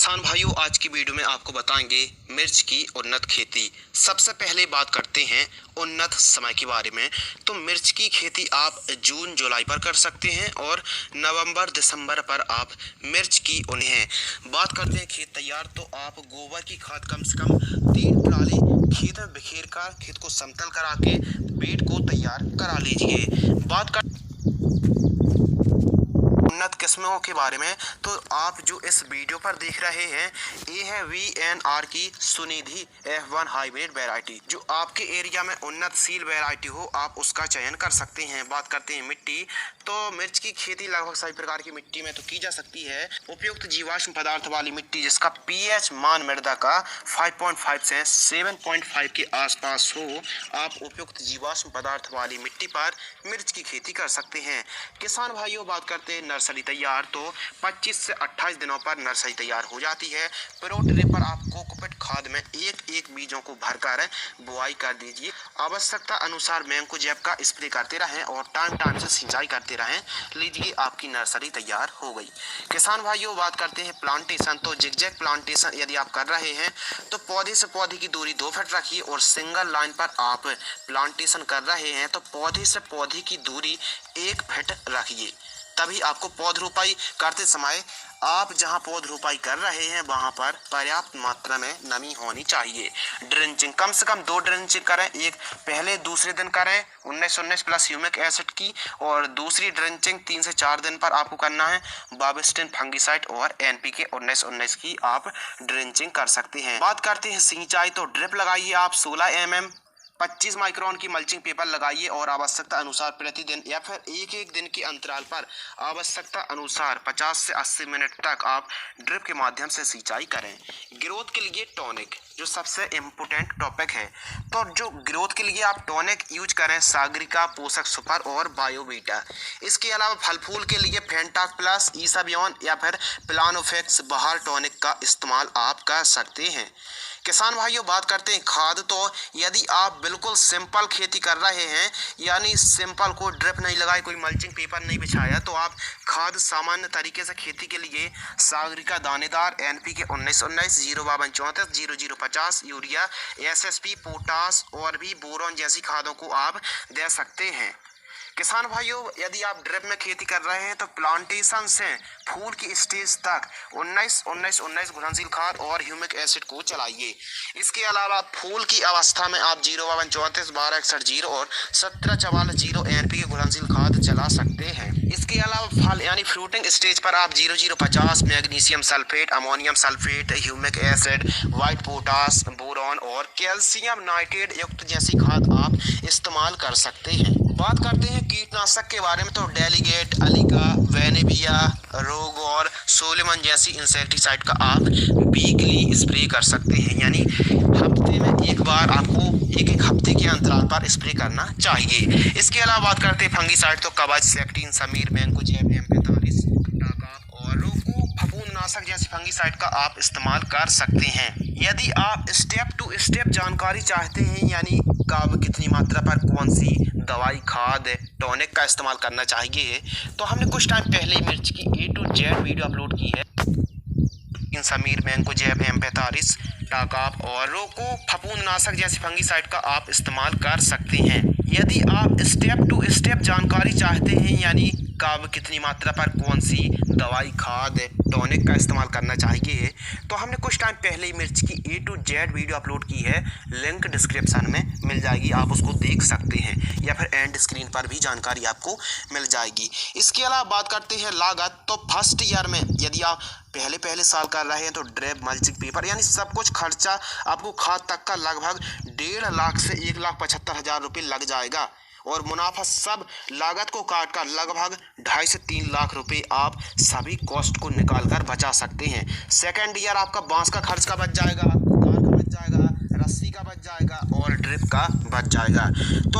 किसान भाइयों, आज की वीडियो में आपको बताएंगे मिर्च की उन्नत खेती। सबसे पहले बात करते हैं उन्नत समय के बारे में। तो मिर्च की खेती आप जून जुलाई पर कर सकते हैं और नवंबर दिसंबर पर आप मिर्च की उन्हें बात करते हैं खेत तैयार। तो आप गोबर की खाद कम से कम 3 ट्राली खेत में बिखेर कर खेत को समतल करा के बेड को तैयार करा लीजिए। बात कर उन्नत किस्मों के बारे में, तो आप जो इस वीडियो पर देख रहे हैं ये है VNR की सुनिधि F1 हाइब्रिड वैरायटी। जो आपके एरिया में उन्नत सील वैरायटी हो आप उसका चयन कर सकते हैं। बात करते हैं मिट्टी, तो मिर्च की खेती लगभग सभी प्रकार की मिट्टी में तो की जा सकती है। उपयुक्त जीवाश्म पदार्थ वाली मिट्टी जिसका pH मान मृदा का 5.5 से 7.5 के आसपास हो, आप उपयुक्त जीवाश्म पदार्थ वाली मिट्टी पर मिर्च की खेती कर सकते हैं। किसान भाइयों, बात करते हैं नर्सरी तैयार, तो 25 से 28 दिनों पर नर्सरी तैयार हो जाती है। प्रोट्रे पर आप कोकोपीट खाद में एक बीजों को भरकर बुआई कर दीजिए। आवश्यकता अनुसार मैंकोजेब का स्प्रे करते रहें और टाइम से सिंचाई करते रहें। लीजिए, आपकी नर्सरी तैयार हो गई। किसान भाइयों, बात करते हैं प्लांटेशन, तो जिगजैग प्लांटेशन यदि आप कर रहे हैं तो पौधे से पौधे की दूरी 2 फीट रखिए और सिंगल लाइन पर आप प्लांटेशन कर रहे हैं तो पौधे से पौधे की दूरी 1 फीट रखिए। तभी आपको पौध रोपाई करते समय आप जहां पौध रोपाई कर रहे हैं वहां पर पर्याप्त मात्रा में नमी होनी चाहिए। ड्रेंचिंग कम से कम 2 ड्रेंचिंग करें, एक पहले दूसरे दिन करें 19-19 प्लस ह्यूमिक एसिड की, और दूसरी ड्रेंचिंग 3 से 4 दिन पर आपको करना है बाविस्टिन फंगिसाइड और NPK 19-19 की आप ड्रेंचिंग कर सकते हैं। बात करते हैं सिंचाई, तो ड्रिप लगाइए आप 16 mm 25 माइक्रोन की मल्चिंग पेपर लगाइए और आवश्यकता अनुसार प्रतिदिन या फिर एक दिन के अंतराल पर आवश्यकता अनुसार 50 से 80 मिनट तक आप ड्रिप के माध्यम से सिंचाई करें। ग्रोथ के लिए टॉनिक जो सबसे इम्पोर्टेंट टॉपिक है, तो जो ग्रोथ के लिए आप टॉनिक यूज करें सागरिका, पोषक सुपर और बायोवीटा। इसके अलावा फल फूल के लिए फेंटाक प्लस, ईसाबियन या फिर प्लानोफेक्स बहार टॉनिक का इस्तेमाल आप कर सकते हैं। किसान भाइयों, बात करते हैं खाद, तो यदि आप बिल्कुल सिंपल खेती कर रहे हैं यानी सिंपल को ड्रिप नहीं लगाए, कोई मल्चिंग पेपर नहीं बिछाया, तो आप खाद सामान्य तरीके से खेती के लिए सागरिका दानेदार, NPK 19-19, 052-34, 0050, यूरिया, SSP, पोटास और भी बोरॉन जैसी खादों को आप दे सकते हैं। किसान भाइयों, यदि आप ड्रिप में खेती कर रहे हैं तो प्लांटेशन से फूल की स्टेज तक 19-19-19 घुलनशील खाद और ह्यूमिक एसिड को चलाइए। इसके अलावा फूल की अवस्था में आप 052-34, 1261-0 और 1744-0 NPK घुलनशील खाद चला सकते हैं। इसके अलावा फल यानी फ्रूटिंग स्टेज पर आप 0050 magnesium sulphate, ammonium sulphate, humic acid, white potash, boron और कैल्शियम नाइट्रेट युक्त जैसी खाद आप इस्तेमाल कर सकते हैं। बात करते हैं कीटनाशक के बारे में, तो डेलीगेट, अलिका, वेनेबिया, रोग और सोलेमन जैसी इंसेक्टिसाइड का आप वीकली स्प्रे कर सकते हैं, यानी हफ्ते में एक बार आपको एक हफ्ते के अंतराल पर स्प्रे करना चाहिए। इसके अलावा बात करते हैं फंगिसाइड, तो कवच, सेक्टिन, समीर, मैंकोजेब, M45, टाका और रोको फफूंदनाशक जैसी फंगिसाइड का आप इस्तेमाल कर सकते हैं। यदि आप स्टेप टू स्टेप जानकारी चाहते हैं, यानी कब कितनी मात्रा पर कौन सी दवाई, खाद, टॉनिक का इस्तेमाल करना चाहिए, तो हमने कुछ टाइम पहले मिर्च की A to Z video upload की है। समीर, मैंकोजेब, M45, टाकाप और रोको फफूंदनाशक जैसी फंगिसाइड का आप इस्तेमाल कर सकते हैं। यदि आप स्टेप टू स्टेप जानकारी चाहते हैं, यानी कब कितनी मात्रा पर कौन सी दवाई, खाद, टॉनिक का इस्तेमाल करना चाहिए, तो हमने कुछ टाइम पहले ही मिर्च की A to Z video upload की है। लिंक डिस्क्रिप्शन में मिल जाएगी, आप उसको देख सकते हैं, या फिर एंड स्क्रीन पर भी जानकारी आपको मिल जाएगी। इसके अलावा बात करते हैं लागत, तो फर्स्ट ईयर में यदि आप पहले साल कर रहे हैं तो ड्रिप, मल्चिंग पेपर यानी सब कुछ खर्चा आपको खाद तक का लगभग 1.5 लाख से 1,75,000 रुपये लग जाएगा, और मुनाफा सब लागत को काट कर लगभग 2.5 से 3 लाख रुपए आप सभी कॉस्ट को निकाल कर बचा सकते हैं। सेकेंड ईयर आपका बांस का खर्च का बच जाएगा, तार का बच जाएगा, रस्सी का बच जाएगा और ड्रिप का बच जाएगा। तो